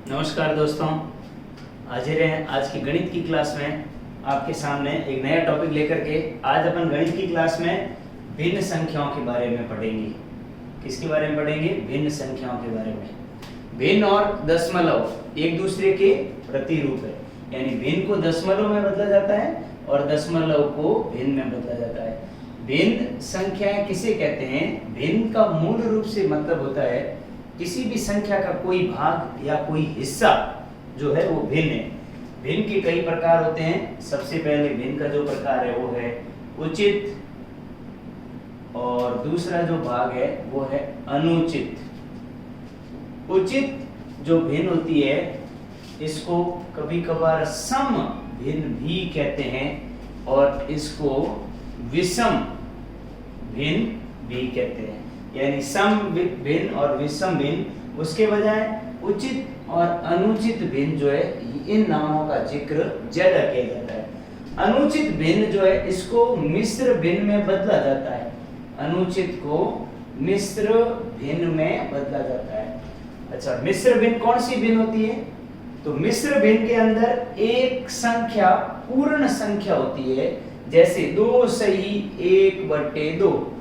नमस्कार दोस्तों, हाजिर हैं आज की गणित की क्लास में आपके सामने एक नया टॉपिक लेकर के। आज अपन गणित की क्लास में भिन्न संख्याओं के बारे में पढ़ेंगे। किसके बारे में पढ़ेंगे? भिन्न संख्याओं के बारे में। भिन्न और दशमलव एक दूसरे के प्रतिरूप है, यानी भिन्न को दशमलव में बदला जाता है और दशमलव को भिन्न में बदला जाता है। भिन्न संख्याएं किसे कहते हैं? भिन्न का मूल रूप से मतलब होता है किसी भी संख्या का कोई भाग या कोई हिस्सा जो है वो भिन्न है। भिन्न के कई प्रकार होते हैं। सबसे पहले भिन्न का जो प्रकार है वो है उचित, और दूसरा जो भाग है वो है अनुचित। उचित जो भिन्न होती है इसको कभी कभार सम भिन्न भी कहते हैं, और इसको विषम भिन्न भी कहते हैं। यानी सम भिन्न और विषम भिन्न, उसके बजाय उचित और अनुचित भिन्न जो है इन नामों का जिक्र ज्यादा किया जाता है। अनुचित भिन्न जो है इसको मिश्र भिन्न में बदला जाता है। अनुचित को मिश्र भिन्न में बदला जाता है। अच्छा, मिश्र भिन्न कौन सी भिन्न होती है? तो मिश्र भिन्न के अंदर एक संख्या पूर्ण संख्या होती है, जैसे 2 सही 1/2।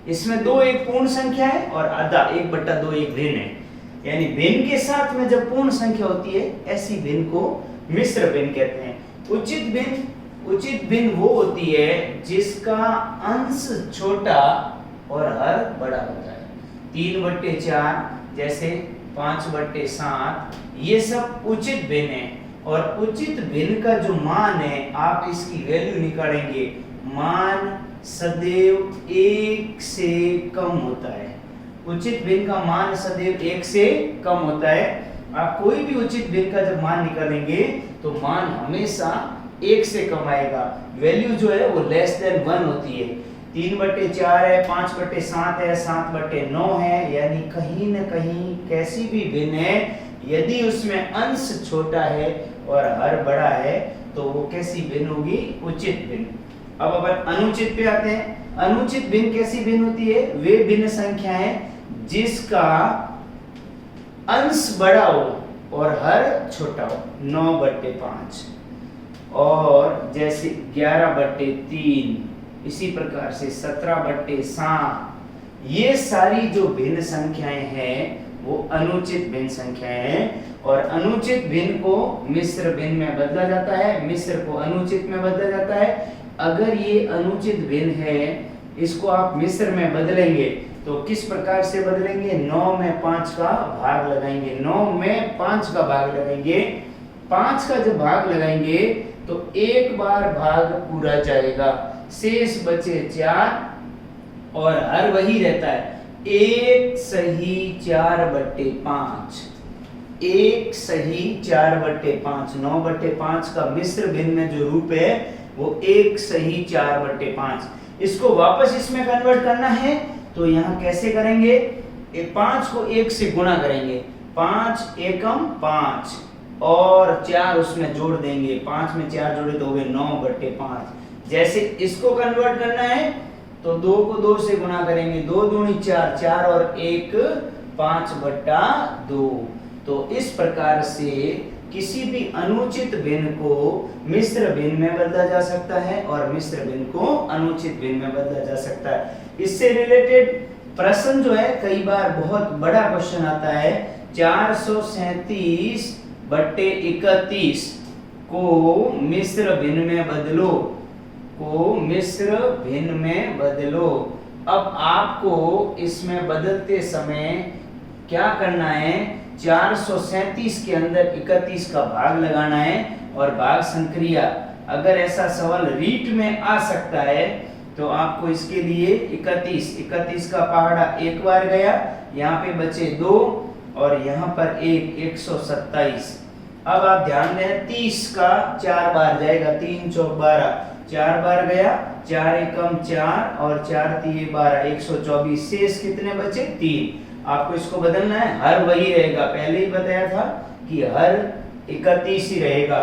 इसमें 2 एक पूर्ण संख्या है और आधा 1/2 एक भिन्न है। यानी भिन्न के साथ में जब पूर्ण संख्या होती है ऐसी भिन्न को मिश्र भिन्न कहते हैं। उचित भिन्न वो होती है जिसका अंश छोटा और हर बड़ा होता है। 3/4 जैसे 5/7, ये सब उचित भिन्न है। और उचित भिन्न का जो मान है आप इसकी वैल्यू निकालेंगे, मान सदैव 1 से कम होता है। उचित भिन्न का मान सदैव 1 से कम होता है। आप कोई भी उचित भिन्न का जब मान निकालेंगे तो मान हमेशा 1 से कम आएगा। वैल्यू जो है वो लेस देन 1 होती है। 3/4 है, 5/7 है, 7/9 है, यानी कहीं न कहीं कैसी भी भिन्न है यदि उसमें अंश छोटा है और हर बड़ा है तो वो कैसी भिन्न होगी? उचित भिन्न। अब अपन अनुचित पे आते हैं। अनुचित भिन्न कैसी भिन्न होती है? वे भिन्न संख्याएं जिसका अंश बड़ा हो और हर छोटा हो। 9/5 और जैसे 11/3, इसी प्रकार से 17/7, ये सारी जो भिन्न संख्याएं हैं वो अनुचित भिन्न संख्याएं हैं। और अनुचित भिन्न को मिश्र भिन्न में बदला जाता है, मिश्र को अनुचित में बदला जाता है। अगर ये अनुचित भिन्न है इसको आप मिश्र में बदलेंगे तो किस प्रकार से बदलेंगे? 9 में 5 का भाग लगाएंगे। 9 में 5 का भाग लगाएंगे। 5 का जब भाग लगाएंगे तो एक बार भाग पूरा जाएगा, शेष बचे 4 और हर वही रहता है 1 सही 4/5। 1 सही 4/5। 9/5 का मिश्र भिन्न में जो रूप है वो 1 सही 4/5। इसको वापस इसमें कन्वर्ट करना है तो यहाँ कैसे करेंगे? 5 को 1 से गुणा करेंगे, 5 एकम 5 और 4 उसमें जोड़ देंगे। 5 में 4 जोड़े तो हो गए 9/5। जैसे इसको कन्वर्ट करना है तो 2 को 2 से गुणा करेंगे, 2 दूनी 4, 4 और 1 5/2। तो इस प्रकार से किसी भी अनुचित भिन्न को मिश्र भिन्न में बदला जा सकता है और मिश्र भिन्न को अनुचित भिन्न में बदला जा सकता है। इससे रिलेटेड प्रश्न जो है कई बार बहुत बड़ा क्वेश्चन आता है। 437/31 को मिश्र भिन्न में बदलो, को मिश्र भिन्न में बदलो। अब आपको इसमें बदलते समय क्या करना है? 437 के अंदर 31 का भाग लगाना है और भाग संक्रिया। अगर ऐसा सवाल रीट में आ सकता है तो आपको इसके लिए 31 का पहाड़ा एक बार गया, यहाँ पे बचे 2 और यहाँ पर 127। अब आप ध्यान दें 30 का 4 बार जाएगा, 3 चौक 12, 4 बार गया, 4 एकम 4 और 4 3 12, 124। शेष कितने बचे? 3। आपको इसको बदलना है, हर वही रहेगा। पहले ही बताया था कि हर 31 ही रहेगा।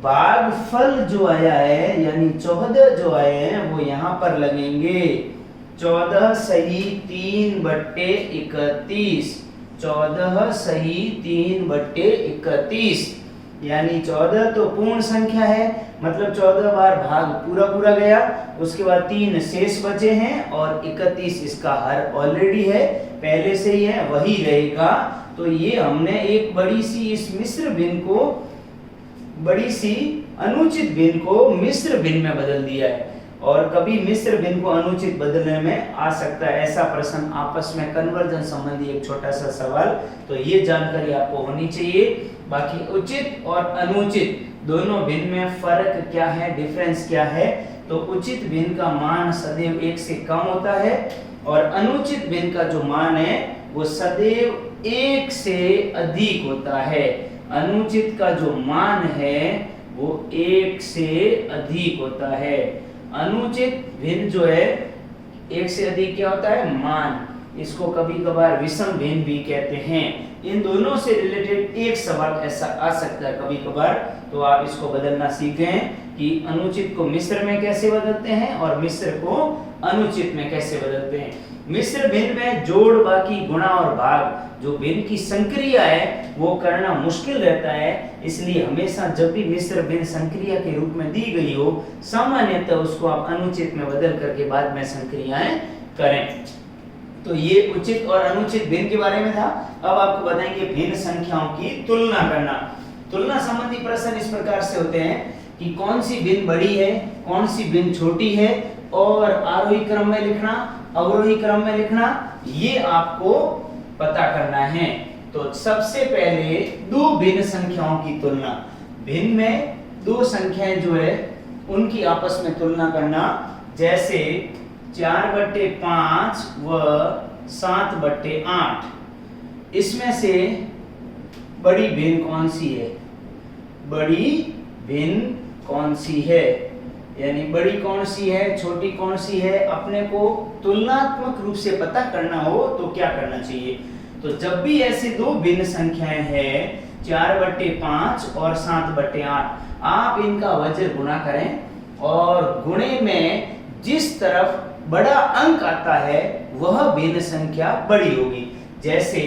भागफल जो आया है यानी 14 जो आए हैं वो यहाँ पर लगेंगे। 14 सही 3/31। 14 सही 3/31, यानी 14 तो पूर्ण संख्या है, मतलब 14 बार भाग पूरा गया, उसके बाद 3 शेष बचे हैं और 31 इसका हर ऑलरेडी है, पहले से ही है, वही रहेगा। तो ये हमने एक बड़ी सी इस मिश्र भिन्न को, बड़ी सी अनुचित भिन्न को मिश्र भिन्न में बदल दिया है। और कभी मिश्र भिन्न को अनुचित बदलने में आ सकता है ऐसा प्रश्न, आपस में कन्वर्जन संबंधी एक छोटा सा सवाल, तो ये जानकारी आपको होनी चाहिए। बाकी उचित और अनुचित दोनों भिन्न में फर्क क्या है, डिफरेंस क्या है? तो उचित भिन्न का मान सदैव 1 से कम होता है और अनुचित भिन्न का जो मान है वो सदैव 1 से अधिक होता है। अनुचित का जो मान है वो 1 से अधिक होता है। अनुचित भिन्न जो है 1 से अधिक क्या होता है? मान। इसको कभी कभार विषम भिन्न भी कहते हैं। इन दोनों से रिलेटेड एक सवाल ऐसा आ सकता है कभी कभार, तो आप इसको बदलना सीख गए कि अनुचित को मिश्र में कैसे बदलते हैं और मिश्र को अनुचित में कैसे बदलते हैं। मिश्र भिन्न में जोड़, बाकी, गुणा और भाग जो भिन्न की संक्रिया है वो करना मुश्किल रहता है, इसलिए हमेशा जब भी मिश्र भिन्न संक्रिया के रूप में दी गई हो, सामान्यतः उसको आप अनुचित में बदल करके बाद में संक्रियाएं करें। तो ये उचित और अनुचित भिन्न के बारे में था। अब आपको बताएंगे भिन्न संख्याओं की तुलना करना। तुलना संबंधी प्रश्न इस प्रकार से होते हैं कि कौन सी भिन्न बड़ी है, कौन सी भिन्न छोटी है, और आरोही क्रम में लिखना, अवरोही क्रम में लिखना, ये आपको पता करना है। तो सबसे पहले दो भिन्न संख्याओं की तुलना। भिन्न में दो संख्याएं जो है उनकी आपस में तुलना करना, जैसे 4/5 व 7/8। इसमें से बड़ी भिन्न कौन सी है? बड़ी भिन्न कौन सी है, यानी बड़ी कौन सी है, छोटी कौन सी है, अपने को तुलनात्मक रूप से पता करना हो तो क्या करना चाहिए? तो जब भी ऐसी दो भिन्न संख्याएं हैं 4/5 और 7/8, आप इनका वज्र गुणा करें और गुणे में जिस तरफ बड़ा अंक आता है वह भिन्न संख्या बड़ी होगी। जैसे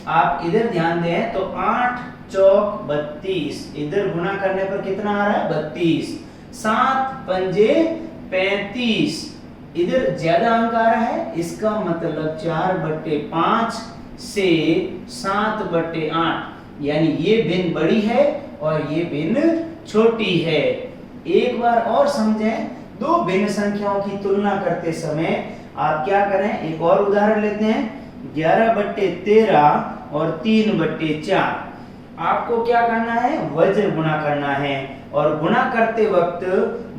आप इधर ध्यान दें तो 8 चौक 32, इधर गुणा करने पर कितना आ रहा है? 32। 7 पंजे 35, इधर ज्यादा अंक आ रहा है, इसका मतलब 4/5 से 7/8, यानी ये भिन्न बड़ी है और ये भिन्न छोटी है। एक बार और समझें, दो भिन्न संख्याओं की तुलना करते समय आप क्या करें, एक और उदाहरण लेते हैं, 11/13 और 3/4। आपको क्या करना है? वज्र गुणा करना है, और गुणा करते वक्त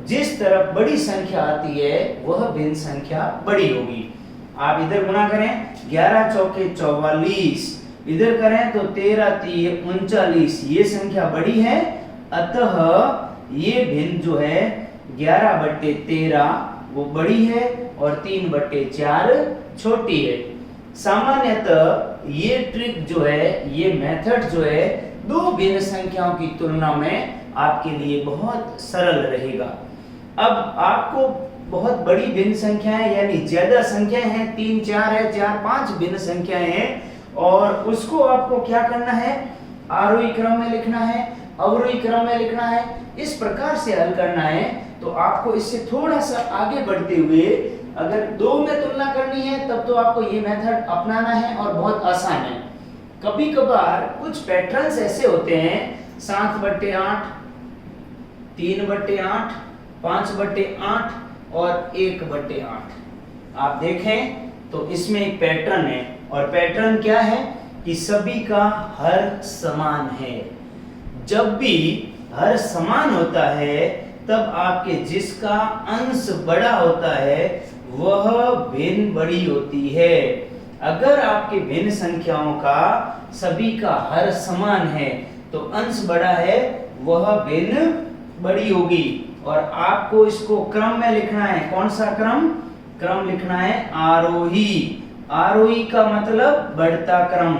जिस तरफ बड़ी संख्या आती है वह भिन्न संख्या बड़ी होगी। आप इधर गुणा करें 11 चौके 44, इधर करें तो 13 3 39, ये संख्या बड़ी है, अतः ये भिन्न जो है 11/13 वो बड़ी है और 3/4 छोटी है। सामान्यतः ये ट्रिक जो है, ये मेथड जो है, दो भिन्न संख्याओं की तुलना में आपके लिए बहुत सरल रहेगा। अब आपको बहुत बड़ी भिन्न संख्याएं यानी ज्यादा संख्याएं हैं, 3 4 है, 4 5 भिन्न संख्याएं हैं, और उसको आपको क्या करना है? आरोही क्रम में लिखना है, अवरोही क्रम में लिखना है, इस प्रकार से हल करना है। तो आपको इससे थोड़ा सा आगे बढ़ते हुए अगर दो में तुलना करनी है तब तो आपको ये मेथड अपनाना है और बहुत आसान है। कभी कभार कुछ पैटर्न्स ऐसे होते हैं 7/8, 3/8, 5/8 और 1/8। आप देखें तो इसमें एक पैटर्न है, और पैटर्न क्या है कि सभी का हर समान है। जब भी हर समान होता है तब आपके जिसका अंश बड़ा होता है वह भिन्न बड़ी होती है। अगर आपके भिन्न संख्याओं का सभी का हर समान है तो अंश बड़ा है, वह भिन्न बड़ी होगी। और आपको इसको क्रम में लिखना है। कौन सा क्रम? क्रम लिखना है आरोही। आरोही का मतलब बढ़ता क्रम।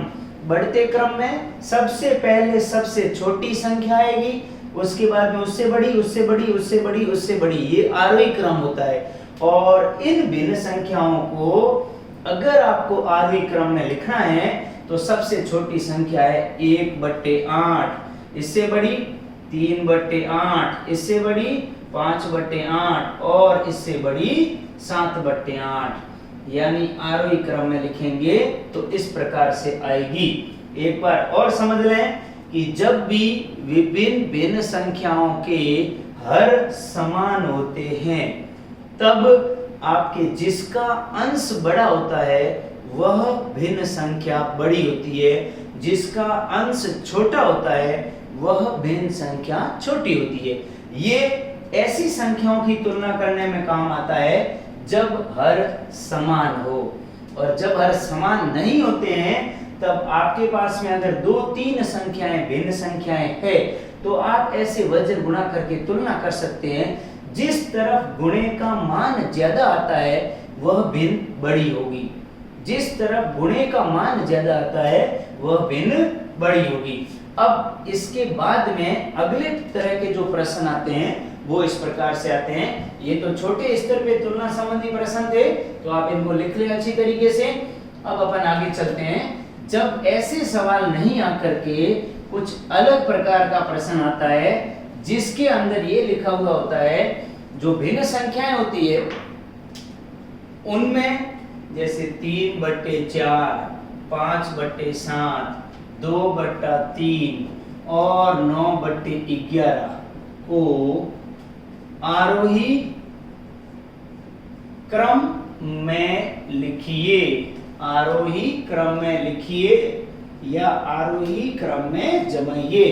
बढ़ते क्रम में सबसे पहले सबसे छोटी संख्या आएगी, उसके बाद में उससे बड़ी, उससे बड़ी, उससे बड़ी, उससे बड़ी, ये आरोही क्रम होता है। और इन भिन्न संख्याओं को अगर आपको आरोही क्रम में लिखना है तो सबसे छोटी संख्या है 1/8, इससे बड़ी 3/8, इससे बड़ी 5/8 और इससे बड़ी 7/8। यानी आरोही क्रम में लिखेंगे तो इस प्रकार से आएगी। एक बार और समझ लें कि जब भी विभिन्न भिन्न संख्याओं के हर समान होते हैं तब आपके जिसका अंश बड़ा होता है वह भिन्न संख्या बड़ी होती है, जिसका अंश छोटा होता है वह भिन्न संख्या छोटी होती है। ये ऐसी संख्याओं की तुलना करने में काम आता है जब हर समान हो, और जब हर समान नहीं होते हैं तब आपके पास में अगर 2-3 संख्याएं भिन्न संख्याएं है तो आप ऐसे वज्र गुणा करके तुलना कर सकते हैं। जिस तरफ गुणे का मान ज्यादा आता है वह भिन्न बड़ी होगी, जिस तरफ गुणे का मान ज्यादा आता है वह भिन्न बड़ी होगी। अब इसके बाद में अगले तरह के जो प्रश्न आते हैं वो इस प्रकार से आते हैं। ये तो छोटे स्तर पे तुलना संबंधी प्रश्न थे तो आप इनको लिख लें अच्छी तरीके से। अब अपन आगे चलते हैं। जब ऐसे सवाल नहीं आकर के कुछ अलग प्रकार का प्रश्न आता है जिसके अंदर ये लिखा हुआ होता है जो भिन्न संख्याएं होती है उनमें जैसे 3/4, 5/7, 2/3 और 9/11 को आरोही क्रम में लिखिए, आरोही क्रम में लिखिए या आरोही क्रम में जमाइए।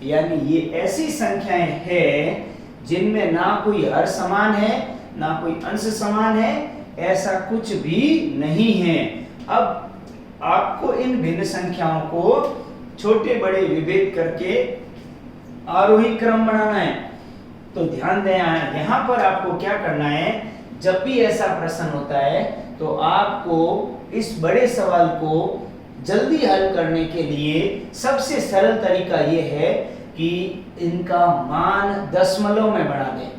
यानी ये ऐसी संख्याएं हैं जिनमें ना कोई हर समान है ना कोई अंश समान है, ऐसा कुछ भी नहीं है। अब आपको इन भिन्न संख्याओं को छोटे बड़े विभेद करके आरोही क्रम बनाना है। तो ध्यान दें यहाँ पर आपको क्या करना है, जब भी ऐसा प्रश्न होता है तो आपको इस बड़े सवाल को जल्दी हल करने के लिए सबसे सरल तरीका यह है कि इनका मान दशमलव में बढ़ा दें।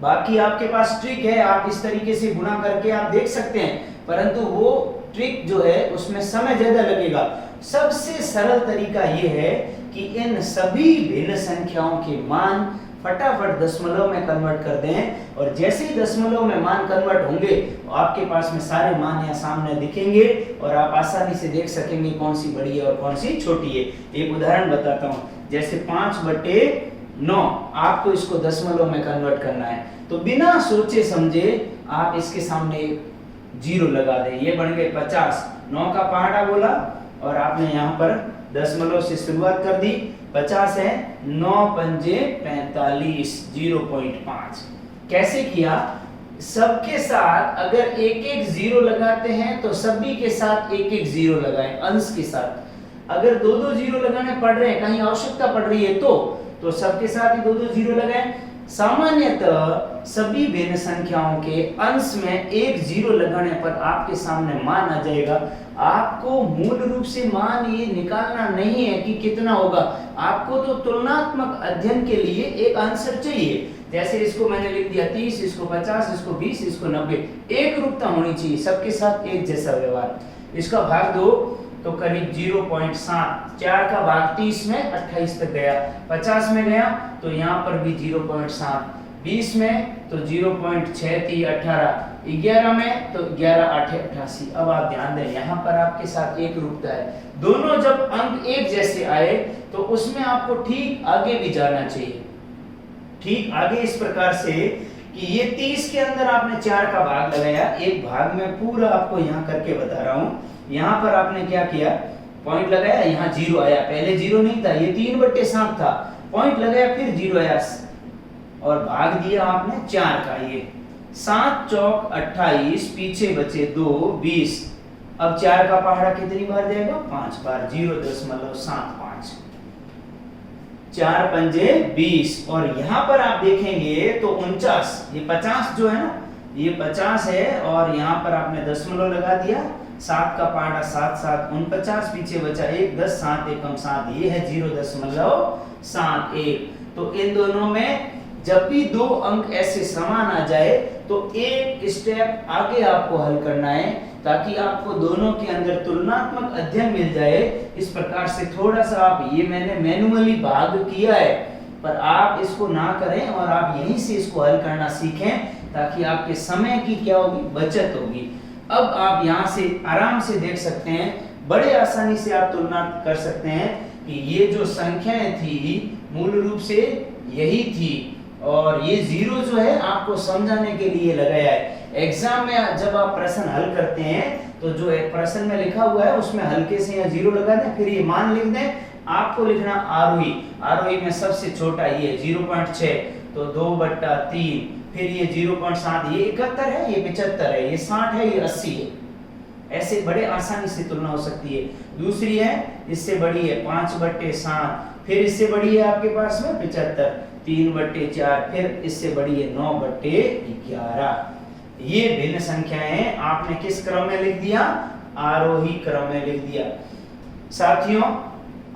बाकी आपके पास ट्रिक है, आप इस तरीके से गुणा करके आप देख सकते हैं, परंतु वो ट्रिक जो है उसमें समय ज्यादा लगेगा। सबसे सरल तरीका यह है कि इन सभी भिन्न संख्याओं के मान फटाफट दशमलव में कन्वर्ट कर दें, और जैसे ही दशमलव में मान कन्वर्ट होंगे तो आपके पास में सारे मान यहाँ सामने दिखेंगे और आप आसानी से देख सकेंगे कौन सी बड़ी है और कौन सी छोटी है। एक उदाहरण बताता हूँ, जैसे 5/9 आपको इसको दशमलव में कन्वर्ट करना है तो बिना सोचे समझे आप इसके सामने 0 लगा दें, ये बन गए 50। 9 का पहाड़ा बोला और आपने यहाँ पर दशमलव से शुरुआत कर दी, 50 है, 9×5 = 45, 0.5। कैसे किया, सबके साथ अगर एक एक 0 लगाते हैं तो सभी के साथ एक एक 0 लगाएं अंश के साथ। अगर 2-2 0 लगाने पड़ रहे हैं, कहीं आवश्यकता पड़ रही है तो सबके साथ ही 2-2 0 लगाएं। सामान्यतः सभी भिन्न संख्याओं के अंश में एक 0 लगाने पर आपके सामने मान आ जाएगा। आपको मूल रूप से मान ये निकालना नहीं है कि कितना होगा, आपको तो तुलनात्मक अध्ययन के लिए एक आंसर चाहिए। जैसे इसको मैंने लिख दिया 30, इसको 50, इसको 20, इसको 90, एक रूपता होनी चाहिए, सबके साथ एक जैसा व्यवहार। इसका भाग दो तो करीब 0.7, 4 का भाग 30 में 28 तक गया, 50 में गया तो यहाँ पर भी 0.7, 20 में तो 0.63, 18, 11 में तो 11×8 = 88। अब आप ध्यान दें यहाँ पर आपके साथ एक रूपता है, दोनों जब अंक एक जैसे आए तो उसमें आपको ठीक आगे भी जाना चाहिए। ठीक आगे इस प्रकार से कि ये 30 के अंदर आपने 4 का भाग लगाया, एक भाग में पूरा आपको यहाँ करके बता रहा हूँ। यहाँ पर आपने क्या किया, पॉइंट लगाया, यहाँ 0 आया, पहले 0 नहीं था, ये 3/7 था, पॉइंट लगाया फिर 0 आया और भाग दिया आपने 4 का। ये 7 चौक 28, पीछे बचे 2, 20। अब 4 का पहाड़ा कितनी बार जाएगा, 5 बार, 0.75। 4×5 = 20 और यहाँ पर आप देखेंगे तो 49, ये 50 जो है ना, ये 50 है और यहाँ पर आपने दशमलव लगा दिया, 7 का पहाड़ा 7, 7 49, पीछे बचा 1, 10, 7 एकम 7, ये है 0.71। तो इन दोनों में जब भी दो अंक ऐसे समान आ जाए तो एक स्टेप आगे आपको हल करना है, ताकि आपको दोनों के अंदर तुलनात्मक अध्ययन मिल जाए। इस प्रकार से थोड़ा सा आप, ये मैंने मैनुअली भाग किया है, पर आप इसको ना करें और आप यहीं से इसको हल करना सीखें, ताकि आपके समय की क्या होगी, बचत होगी। अब आप यहाँ से आराम से देख सकते हैं, बड़े आसानी से आप तुलना कर सकते हैं कि ये जो संख्याएं थी मूल रूप से यही थी, और ये जीरो जो है आपको समझाने के लिए लगाया है। एग्जाम में जब आप प्रश्न हल करते हैं तो जो एक प्रश्न में लिखा हुआ है उसमें हल्के से यहाँ जीरो लगा दें, फिर ये मान लिख दें। आपको लिखना आरोही, आरोही में सबसे छोटा ये 0.6, तो 2/3, फिर ये 0.7, ये 71 है, ये 75 है, ये 60 है, ये 80 है। ऐसे बड़े आसानी से तुलना हो सकती है। दूसरी है, इससे बड़ी है 5/7, फिर इससे बड़ी है आपके पास में 75, 3/4, फिर इससे बड़ी है 9/11। ये भिन्न संख्याएं आपने किस क्रम में लिख दिया, आरोही क्रम में लिख दिया। साथियों,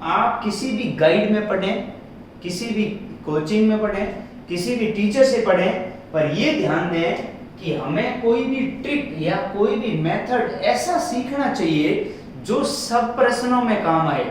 आप किसी भी गाइड में पढ़ें, किसी भी कोचिंग में पढ़ें, किसी भी टीचर से पढ़ें, पर ये ध्यान दें कि हमें कोई भी ट्रिक या कोई भी मेथड ऐसा सीखना चाहिए जो सब प्रश्नों में काम आए।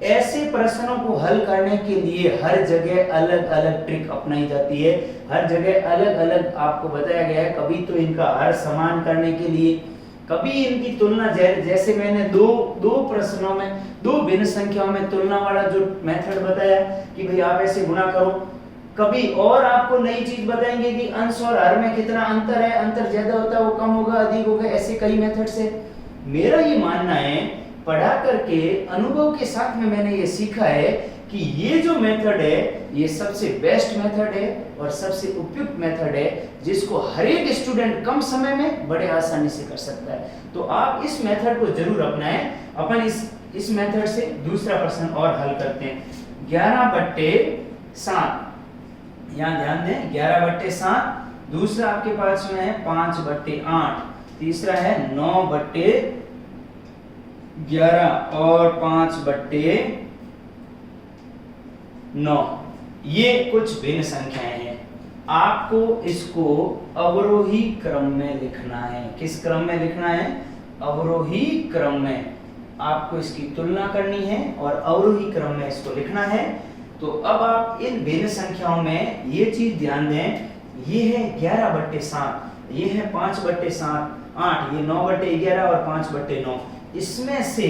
ऐसे प्रश्नों को हल करने के लिए हर जगह अलग अलग ट्रिक अपनाई जाती है, हर जगह अलग अलग आपको बताया गया है। कभी तो इनका हर समान करने के लिए, कभी इनकी तुलना, जैसे मैंने दो प्रश्नों में, दो भिन्न संख्याओं में तुलना वाला जो मेथड बताया कि भाई आप ऐसे गुणा करो। कभी और आपको नई चीज बताएंगे कि अंश और हर में कितना अंतर है, अंतर ज्यादा होता है वो कम होगा, अधिक होगा, ऐसे कई मेथड्स है। मेरा ये मानना है, पढ़ा करके अनुभव के साथ में मैंने ये सीखा है कि ये जो मेथड है ये सबसे बेस्ट मेथड है और सबसे उपयुक्त मेथड है, जिसको हर एक स्टूडेंट कम समय में बड़े आसानी से कर सकता है। तो आप इस मेथड को जरूर अपनाएं। अपन इस मेथड से दूसरा प्रश्न और हल करते हैं। 11/7, यहाँ ध्यान दें, 11/7। दूसरा आपके पास में है 5/8, तीसरा है 9/11 और 5/9। ये कुछ भिन्न संख्याएं हैं। आपको इसको अवरोही क्रम में लिखना है। किस क्रम में लिखना है? अवरोही क्रम में आपको इसकी तुलना करनी है और अवरोही क्रम में इसको लिखना है। तो अब आप इन भिन्न संख्याओं में ये चीज ध्यान दें, ये है 11/7, ये है 5/7, 8, ये 9/11 और 5/9। इसमें से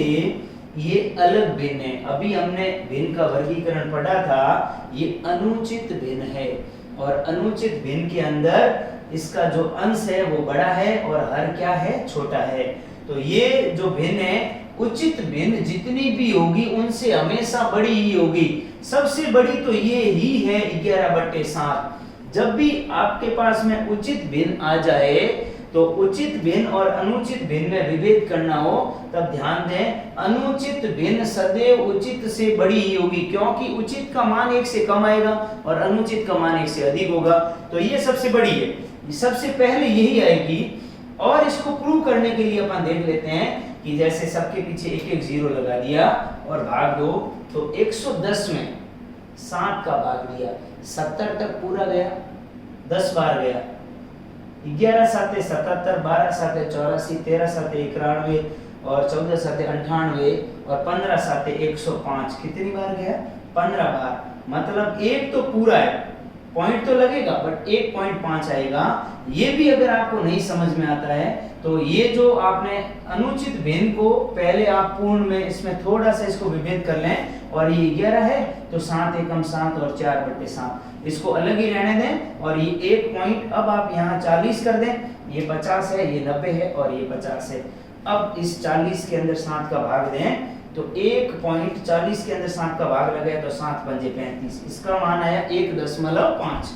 ये अलग भिन्न है। अभी हमने भिन्न का वर्गीकरण पढ़ा था, ये अनुचित भिन्न है, और अनुचित भिन्न के अंदर इसका जो अंश है वो बड़ा है और हर क्या है, छोटा है। तो ये जो भिन्न है, उचित भिन्न जितनी भी होगी उनसे हमेशा बड़ी ही होगी। सबसे बड़ी तो ये ही है 11/7। जब भी आपके पास में उचित भिन्न आ जाए तो उचित भिन्न और अनुचित भिन्न में विभेद करना हो, तब ध्यान दें अनुचित भिन्न सदैव उचित से बड़ी ही होगी, क्योंकि उचित का मान 1 से कम आएगा और अनुचित का मान 1 से अधिक होगा। तो ये सबसे बड़ी है, सबसे पहले यही आएगी। और इसको प्रूव करने के लिए अपन देख लेते हैं कि जैसे सबके पीछे एक एक जीरो लगा दिया और भाग दो, तो 110 में 7 का भाग दिया, 70 तक पूरा गया, 10 बार गया, 11 7 77, 12 7 84, 13 7 91 और 14 7 98 और 15 7 105। कितनी बार गया? 15 बार। मतलब एक तो पूरा है, पॉइंट तो लगेगा बट 1.5 आएगा। ये भी अगर आपको नहीं समझ में आता है तो ये जो आपने अनुचित भिन्न को पहले आप पूर्ण में इसमें थोड़ा सा इसको विभेद कर लें, और ये 11 है तो 7 एकम 7 और 4/7 इसको अलग ही रहने दें, और ये 1 पॉइंट अब आप यहाँ 40 कर दें, ये 50 है, ये 90 है और ये 50 है। अब इस 40 के अंदर 7 का भाग दें तो 1.40 के अंदर 7 का भाग लगाए तो 7 पंजे 35, इसका मान आया 1.5।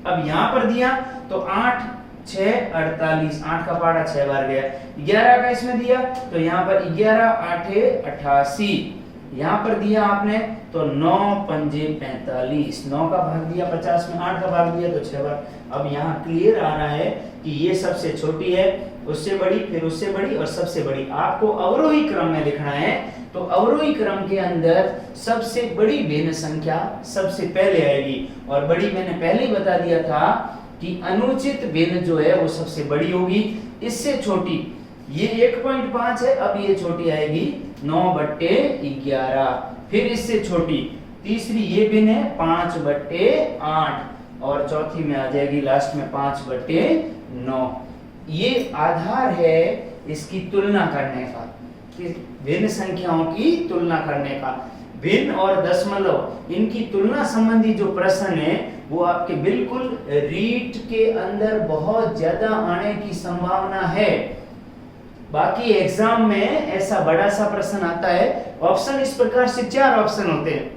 अब यहाँ पर दिया तो 8 6 48, 8 का पारा 6 बार गया। 11 का इसमें दिया तो यहाँ पर 11 8 88, यहाँ पर दिया आपने तो 9 पंजे 45, 9 का भाग दिया 50 में, 8 का भाग दिया तो 6 बार। अब यहाँ क्लियर आ रहा है कि ये सबसे छोटी है, उससे बड़ी, फिर उससे बड़ी और सबसे बड़ी। आपको अवरोही क्रम में लिखना है, तो अवरोही क्रम के अंदर सबसे बड़ी भिन्न संख्या सबसे पहले आएगी। और बड़ी मैंने पहले ही बता दिया था कि अनुचित भिन्न जो है वो सबसे बड़ी होगी, इससे छोटी ये 1.5 है, अब ये छोटी आएगी 9/11। फिर इससे छोटी तीसरी ये भिन्न है 5/8 और चौथी में आ जाएगी लास्ट में 5/9। ये आधार है इसकी तुलना करने का, भिन्न संख्याओं की तुलना करने का। भिन्न और दशमलव इनकी तुलना संबंधी जो प्रश्न है वो आपके बिल्कुल रीट के अंदर बहुत ज्यादा आने की संभावना है। बाकी एग्जाम में ऐसा बड़ा सा प्रश्न आता है, ऑप्शन इस प्रकार से 4 ऑप्शन होते हैं,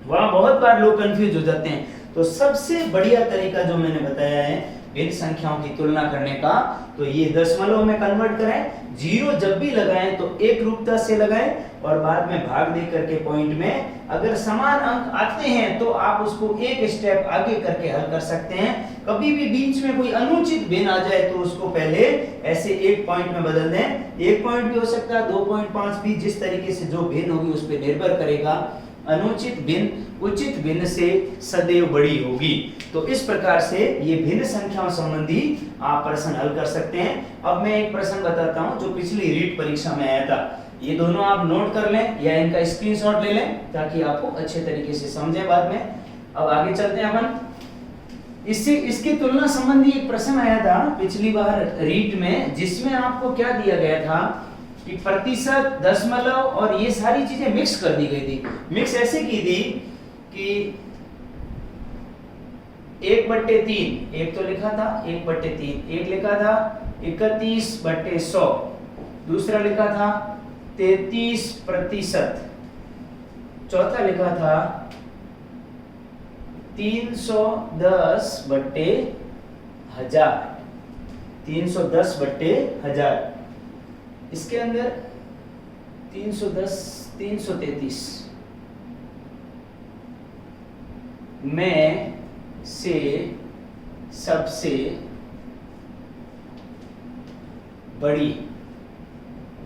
वहां बहुत बार लोग कंफ्यूज हो जाते हैं। तो सबसे बढ़िया तरीका जो मैंने बताया है भिन्न संख्याओं की तुलना करने का, तो ये दशमलव में कन्वर्ट करें, जीरो जब भी लगाएं तो एक रूपता से लगाएं और बाद में भाग दे करके पॉइंट में अगर समान अंक आते हैं तो आप उसको एक स्टेप आगे करके हल कर सकते हैं। कभी भी बीच में कोई अनुचित भिन्न आ जाए तो उसको पहले ऐसे एक पॉइंट में बदल दें। एक पॉइंट भी हो सकता है, 2.5 भी, जिस तरीके से जो भिन्न होगी उस पर निर्भर करेगा। अनुचित भिन्न उचित भिन्न से सदैव बड़ी होगी। तो इस प्रकार से ये भिन्न संख्याओं संबंधी आप प्रश्न हल कर सकते हैं। अब मैं एक प्रश्न बताता हूं जो पिछली रीट परीक्षा में आया था, ये दोनों आप नोट कर लें या इनका स्क्रीनशॉट ले लें ताकि आपको अच्छे तरीके से समझे बाद में। अब आगे चलते हैं अपन। इससे इसकी तुलना संबंधी एक प्रश्न आया था पिछली बार रीट में, जिसमें आपको क्या दिया गया था कि प्रतिशत, दशमलव और ये सारी चीजें मिक्स कर दी गई थी। मिक्स ऐसे की थी कि 1/3, एक तो लिखा था 1/3, एक लिखा था 31/100, दूसरा लिखा था 33%, चौथा लिखा था 310/1000, 310/1000। इसके अंदर 310, 333 में से सबसे बड़ी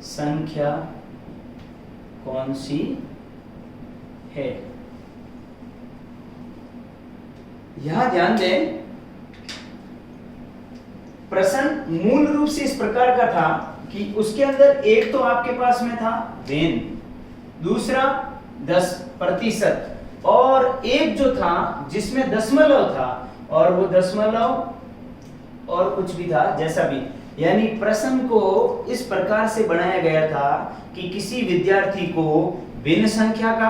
संख्या कौन सी है? यहां ध्यान दें, प्रश्न मूल रूप से इस प्रकार का था कि उसके अंदर एक तो आपके पास में था भिन्न, दूसरा 10% और एक जो था जिसमें दशमलव था, और वो दशमलव और कुछ भी था जैसा भी। यानी प्रश्न को इस प्रकार से बनाया गया था कि किसी विद्यार्थी को भिन्न संख्या का,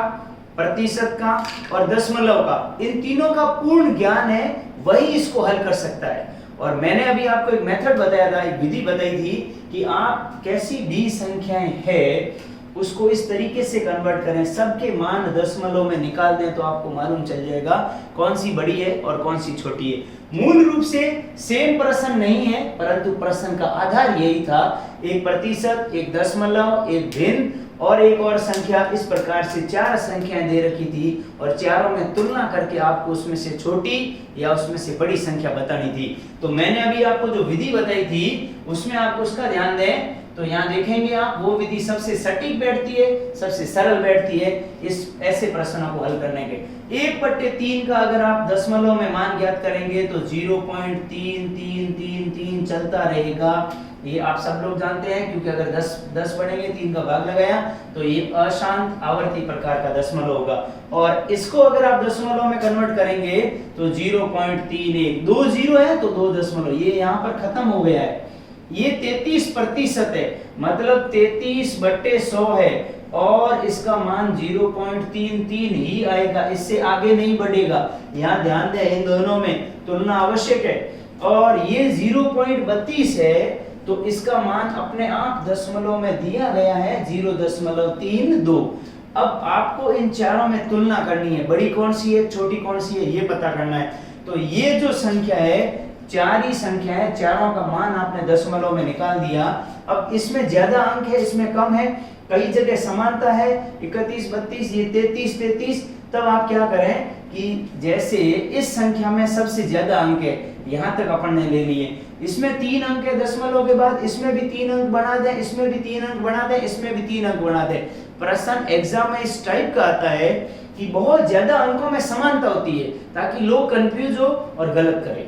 प्रतिशत का और दशमलव का, इन तीनों का पूर्ण ज्ञान है, वही इसको हल कर सकता है। और मैंने अभी आपको एक मेथड बताया था, एक विधि बताई थी कि आप कैसी भी संख्याएं हैं उसको इस तरीके से कन्वर्ट करें, सबके मान दशमलव में निकाल दें तो आपको मालूम चल जाएगा कौन सी बड़ी है और कौन सी छोटी है। मूल रूप से सेम प्रश्न नहीं है, परंतु प्रश्न का आधार यही था, एक प्रतिशत, एक दशमलव, एक भिन्न और एक और संख्या। इस प्रकार से 4 संख्याएं दे रखी थी और चारों में तुलना करके आपको उसमें से छोटी या उसमें से बड़ी संख्या बतानी थी। तो मैंने अभी आपको जो विधि बताई थी उसमें आप उसका ध्यान दें, तो यहाँ देखेंगे आप वो विधि सबसे सटीक बैठती है, सबसे सरल बैठती है इस ऐसे प्रश्नों को हल करने के। 1/3 का अगर आप दशमलव में मान ज्ञात करेंगे तो 0.3333 चलता रहेगा। ये आप सब लोग जानते हैं क्योंकि अगर 10 बढ़ेंगे 3 का भाग लगाया तो ये अशांत आवर्ती प्रकार का दशमलव होगा। और इसको अगर आप दशमलव में कन्वर्ट करेंगे तो 0.31, 2 जीरो है तो 2 दशमलव, ये यहाँ पर खत्म हो गया है। ये 33% है, मतलब 33/100 है और इसका मान 0.33 ही आएगा, इससे आगे नहीं बढ़ेगा। यहाँ ध्यान दें, इन दोनों में तुलना आवश्यक है। और ये 0.32 है तो इसका मान अपने आप दशमलव में दिया गया है 0.32। अब आपको इन चारों में तुलना करनी है, बड़ी कौन सी है, छोटी कौन सी है, ये पता करना है। तो ये जो संख्या है, 4 ही संख्या है, चारों का मान आपने दशमलव में निकाल दिया। अब इसमें ज्यादा अंक है, इसमें कम है, कई जगह समानता है, 31, 32, ये 33, 33। तब आप क्या करें कि जैसे इस संख्या में सबसे ज्यादा अंक है, यहां तक अपन ने ले लिए, इसमें 3 अंक है दशमलव के बाद, इसमें भी 3 अंक बना दें, इसमें भी 3 अंक बना दें, इसमें भी 3 अंक बना दें। प्रश्न एग्जाम में इस टाइप का आता है कि बहुत ज्यादा अंकों में समानता होती है ताकि लोग कंफ्यूज हो और गलत करें।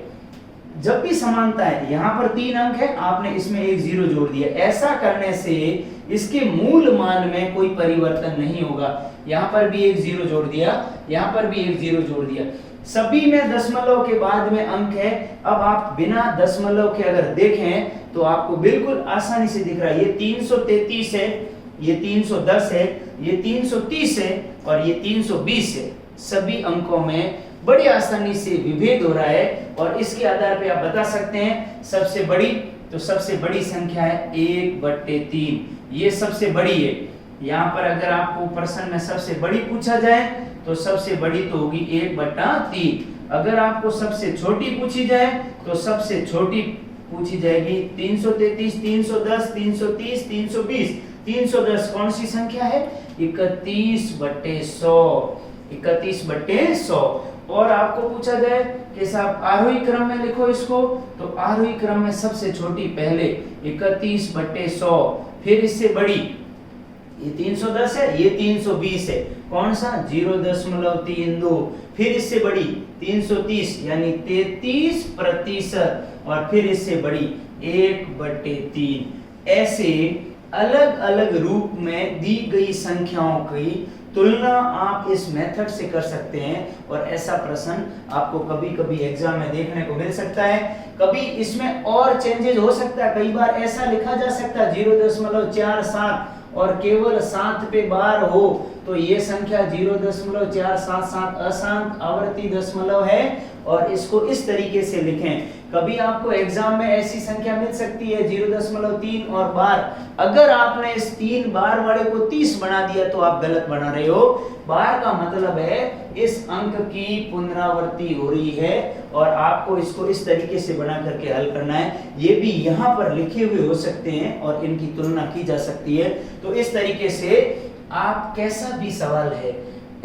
जब भी समानता है, यहाँ पर 3 अंक है, आपने इसमें एक 0 जोड़ दिया, ऐसा करने से इसके मूल मान में कोई परिवर्तन नहीं होगा। यहाँ पर भी एक 0 जोड़ दिया, यहाँ पर भी एक 0 जोड़ दिया, सभी में दशमलव के बाद में अंक है। अब आप बिना दशमलव के अगर देखें तो आपको बिल्कुल आसानी से दिख रहा है, ये 333 है, ये 310 है, ये 330 है और ये 320 है। सभी अंकों में बड़ी आसानी से विभेद हो रहा है और इसके आधार पे आप बता सकते हैं सबसे बड़ी, तो सबसे बड़ी संख्या है 1/3, ये सबसे बड़ी है। यहाँ पर अगर आपको प्रश्न में सबसे बड़ी पूछा जाए तो सबसे बड़ी तो होगी 1/3। अगर आपको सबसे छोटी पूछी जाए तो सबसे छोटी पूछी जाएगी 333, 310, 330, 320। 310 कौन सी संख्या है? 31/100, 31/100। और आपको पूछा जाए कि साहब आरोही क्रम में लिखो इसको, तो आरोही क्रम में सबसे छोटी पहले 31/100, फिर इससे बड़ी ये 310 है, ये 320 है, कौन सा? 0.32, फिर इससे बड़ी 330 यानी 33%, और फिर इससे बड़ी 1/3। ऐसे अलग अलग रूप में दी गई संख्याओं की तुलना आप इस मेथड से कर सकते हैं और ऐसा प्रश्न आपको कभी कभी एग्जाम में देखने को मिल सकता है। कभी इसमें और चेंजेस हो सकता है, कई बार ऐसा लिखा जा सकता है 0.47 और केवल 7 पे बार हो तो ये संख्या 0.477 अशांत आवर्ती दशमलव है और इसको इस तरीके से लिखें। कभी आपको एग्जाम में ऐसी संख्या मिल सकती है 0.3 और बार, अगर आपने इस 3 बार वाले को 30 बना दिया तो आप गलत बना रहे हो। बार का मतलब है इस अंक की पुनरावृत्ति हो रही है और आपको इसको इस तरीके से बना करके हल करना है। ये भी यहाँ पर लिखे हुए हो सकते हैं और इनकी तुलना की जा सकती है। तो इस तरीके से आप कैसा भी सवाल है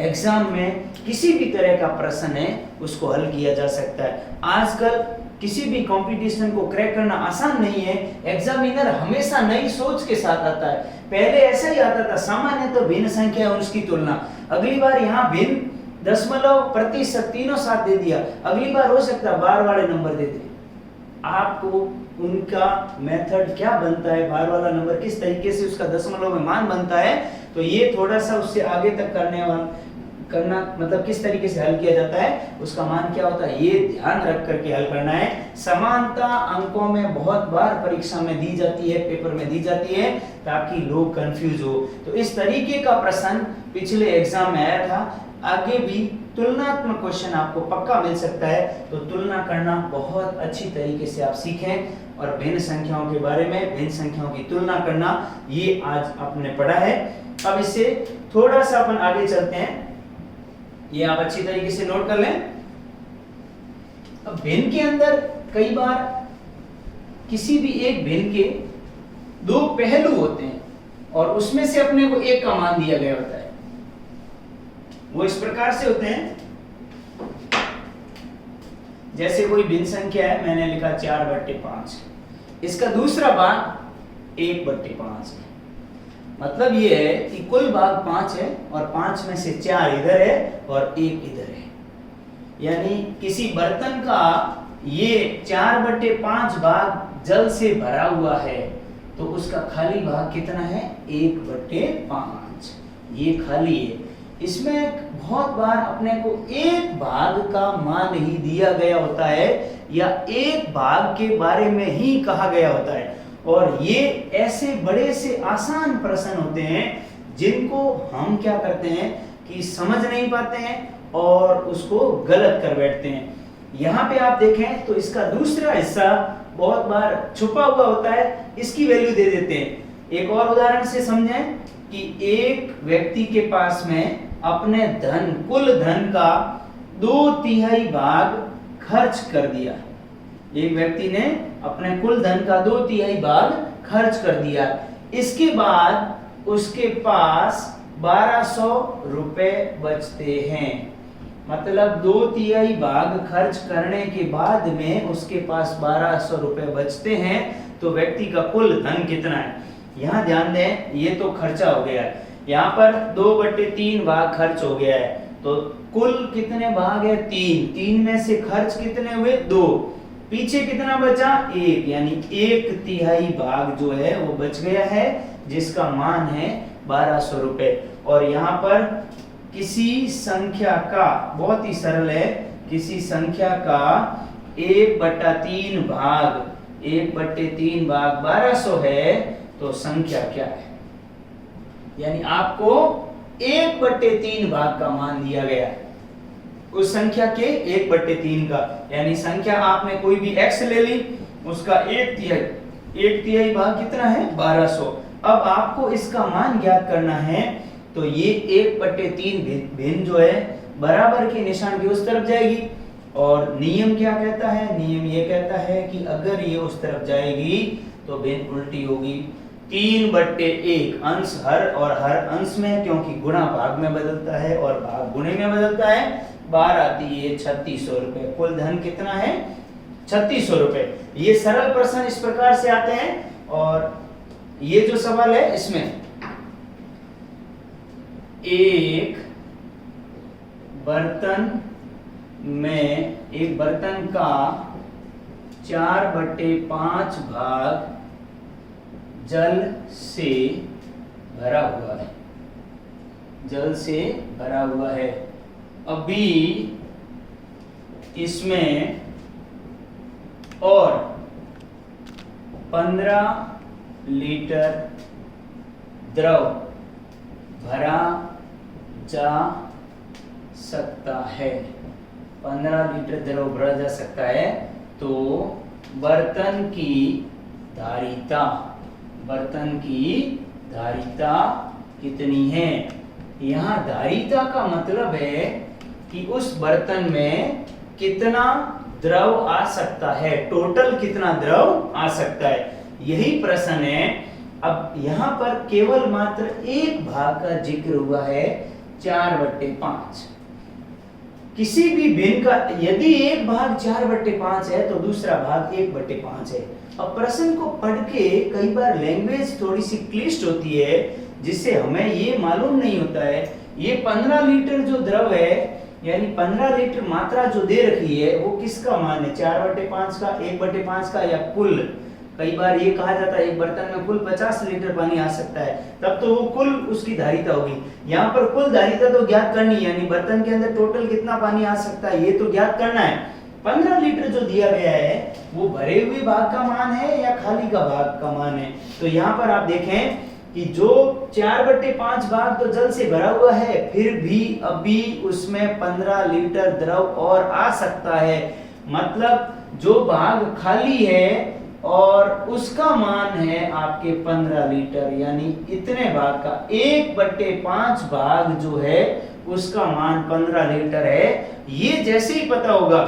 एग्जाम में, किसी भी तरह का प्रश्न है, उसको हल किया जा सकता है। आजकल किसी भी कंपटीशन को क्रैक करना आसान नहीं है। एग्जामिनर हमेशा नई सोच के साथ आता है। पहले ऐसा ही आता था, सामान्य तो भिन्न संख्या है उसकी तुलना, अगली बार यहाँ भिन्न दशमलव प्रतिशत तीनों साथ दे दिया, अगली बार हो सकता है बार वाले नंबर दे दे। आपको उनका मेथड क्या बनता है, बार वाला नंबर किस तरीके से उसका दशमलव में मान बनता है, तो ये थोड़ा सा उससे आगे तक करना मतलब किस तरीके से हल किया जाता है, उसका मान क्या होता है, ये ध्यान रख करके हल करना है। समानता अंकों में बहुत बार परीक्षा में दी जाती है, पेपर में दी जाती है, ताकि लोग कंफ्यूज हो। तो इस तरीके का प्रश्न पिछले एग्जाम में आया था। आगे भी तुलनात्मक क्वेश्चन आपको पक्का मिल सकता है, तो तुलना करना बहुत अच्छी तरीके से आप सीखें और भिन्न संख्याओं के बारे में, भिन्न संख्याओं की तुलना करना, ये आज आपने पढ़ा है। अब इससे थोड़ा सा अपन आगे चलते हैं, ये आप अच्छी तरीके से नोट कर लें। अब भिन्न के अंदर कई बार किसी भी एक भिन्न के 2 पहलू होते हैं और उसमें से अपने को एक का मान दिया गया होता है। वो इस प्रकार से होते हैं, जैसे कोई भिन्न संख्या है, मैंने लिखा 4/5, इसका दूसरा भाग 1/5 है। मतलब ये है कि कुल भाग 5 है और 5 में से 4 इधर है और 1 इधर है। यानी किसी बर्तन का ये 4/5 भाग जल से भरा हुआ है तो उसका खाली भाग कितना है, 1/5, ये खाली है। इसमें बहुत बार अपने को एक भाग का मान ही दिया गया होता है या एक भाग के बारे में ही कहा गया होता है, और ये ऐसे बड़े से आसान प्रश्न होते हैं जिनको हम क्या करते हैं कि समझ नहीं पाते हैं और उसको गलत कर बैठते हैं। यहाँ पे आप देखें तो इसका दूसरा हिस्सा बहुत बार छुपा हुआ होता है, इसकी वैल्यू दे देते हैं। एक और उदाहरण से समझें कि एक व्यक्ति के पास में अपने धन, कुल धन का 2/3 भाग खर्च कर दिया। एक व्यक्ति ने अपने कुल धन का 2/3 भाग खर्च कर दिया। इसके बाद उसके पास 1200 रुपए बचते हैं। मतलब 2/3 भाग खर्च करने के बाद में उसके पास 1200 रुपए बचते हैं, तो व्यक्ति का कुल धन कितना है। यहाँ ध्यान दें, ये तो खर्चा हो गया है, यहाँ पर 2/3 भाग खर्च हो गया है, तो कुल कितने भाग है, 3 में से खर्च कितने हुए, 2। पीछे कितना बचा? 1, यानी 1/3 भाग जो है वो बच गया है, जिसका मान है 1200 रुपए। और यहाँ पर किसी संख्या का, बहुत ही सरल है, किसी संख्या का 1/3 भाग 1/3 भाग 1200 है, तो संख्या क्या है? यानी आपको 1/3 भाग का मान दिया गया है उस संख्या के 1/3 का, यानी संख्या आपने कोई भी x ले ली, उसका 1/3 भाग कितना है? 1200। अब आपको इसका मान ज्ञात करना है, तो ये 1/3 भिन्न जो है बराबर के निशान की उस तरफ जाएगी। और नियम क्या कहता है? नियम ये कहता है कि अगर ये उस तरफ जाएगी तो भिन्न उल्टी होगी। 3/1 अंश हर और हर अंश में, क्योंकि गुणा भाग में बदलता है और भाग गुणे में बदलता है। 12×3 3600 रुपए। कुल धन कितना है? 3600 रुपए। ये सरल प्रश्न इस प्रकार से आते हैं। और ये जो सवाल है इसमें एक बर्तन का 4/5 भाग जल से भरा हुआ है, जल से भरा हुआ है। अभी इसमें और 15 लीटर द्रव भरा जा सकता है। 15 लीटर द्रव भरा जा सकता है। तो बर्तन की धारिता कितनी है? यहाँ धारिता का मतलब है कि उस बर्तन में कितना द्रव आ सकता है, टोटल कितना द्रव आ सकता है, यही प्रश्न है। अब यहाँ पर केवल मात्र एक भाग का जिक्र हुआ है, 4/5। किसी भी भिन्न का यदि एक भाग 4/5 है तो दूसरा भाग 1/5 है। अब प्रश्न को पढ़ के कई बार लैंग्वेज थोड़ी सी क्लिष्ट होती है, जिससे हमें ये मालूम नहीं होता है ये 15 लीटर जो द्रव है, यानी 15 लीटर मात्रा जो दे रखी है, वो किसका मान है? 4/5 का, 1/5 का, या कुल? कई बार ये कहा जाता है एक बर्तन में कुल 50 लीटर पानी आ सकता है, तब तो वो कुल उसकी धारिता होगी। यहाँ पर कुल धारिता तो ज्ञात करनी है, यानी बर्तन के अंदर टोटल कितना पानी आ सकता है ये तो ज्ञात करना है। 15 लीटर जो दिया गया है वो भरे हुए भाग का मान है या खाली का भाग का मान है? तो यहाँ पर आप देखें कि जो 4/5 भाग तो जल से भरा हुआ है, फिर भी अभी उसमें 15 लीटर द्रव और आ सकता है। मतलब जो भाग खाली है और उसका मान है आपके 15 लीटर, यानी इतने भाग का 1/5 भाग जो है उसका मान 15 लीटर है। ये जैसे ही पता होगा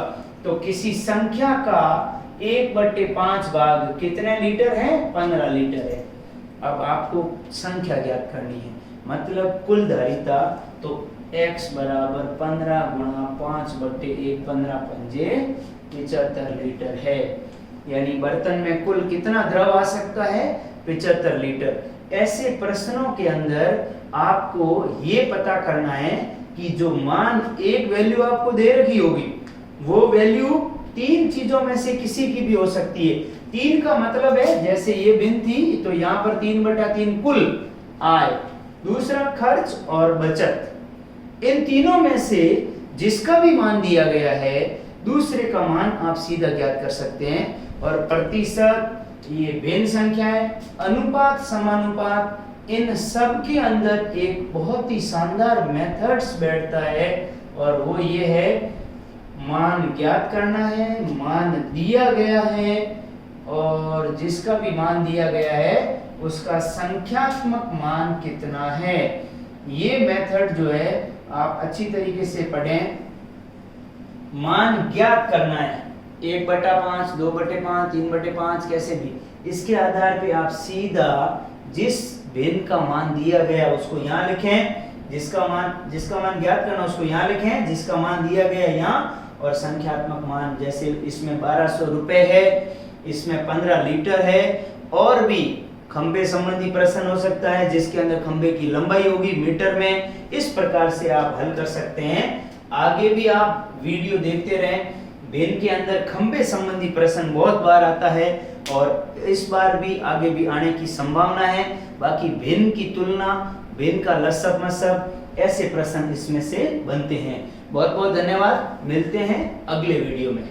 तो किसी संख्या का 1/5 भाग कितने लीटर है? 15 लीटर है। अब आपको संख्या ज्ञात करनी है, मतलब कुल धारिता। तो x बराबर 15 गुणा 5/1, 15 पंजे 75 लीटर है। यानी बर्तन में कुल कितना द्रव आ सकता है? 75 लीटर। ऐसे प्रश्नों के अंदर आपको ये पता करना है कि जो मान एक वैल्यू आपको दे रखी होगी, वो वैल्यू 3 चीजों में से किसी की भी हो सकती है। 3 का मतलब है जैसे ये भिन्न थी तो यहाँ पर 3/3 कुल आय, दूसरा खर्च और बचत। इन तीनों में से जिसका भी मान दिया गया है, दूसरे का मान आप सीधा ज्ञात कर सकते हैं। और प्रतिशत, ये भिन्न संख्या है, अनुपात, समानुपात, इन सब के अंदर एक बहुत ही शानदार मेथड्स बैठता है, और वो ये है मान ज्ञात करना है। मान दिया गया है और जिसका भी मान दिया गया है उसका संख्यात्मक मान कितना है। ये मेथड जो है आप अच्छी तरीके से पढ़ें। मान ज्ञात करना है, 1/5, 2/5, 3/5, कैसे भी, इसके आधार पे आप सीधा जिस भिन्न का मान दिया गया उसको यहाँ लिखें, जिसका मान ज्ञात करना उसको यहाँ लिखें, जिसका मान दिया गया यहाँ, और संख्यात्मक मान जैसे इसमें 1200 रुपए है, इसमें 15 लीटर है, और भी खंबे संबंधी प्रश्न हो सकता है जिसके अंदर खंबे की लंबाई होगी मीटर में। इस प्रकार से आप हल कर सकते हैं। आगे भी आप वीडियो देखते रहें। भिन्न के अंदर खंबे संबंधी प्रश्न बहुत बार आता है और इस बार भी आगे भी आने की संभावना है। बाकी भिन्न की तुलना, भिन्न का लसब मसब, ऐसे प्रश्न इसमें से बनते हैं। बहुत बहुत धन्यवाद, मिलते हैं अगले वीडियो में।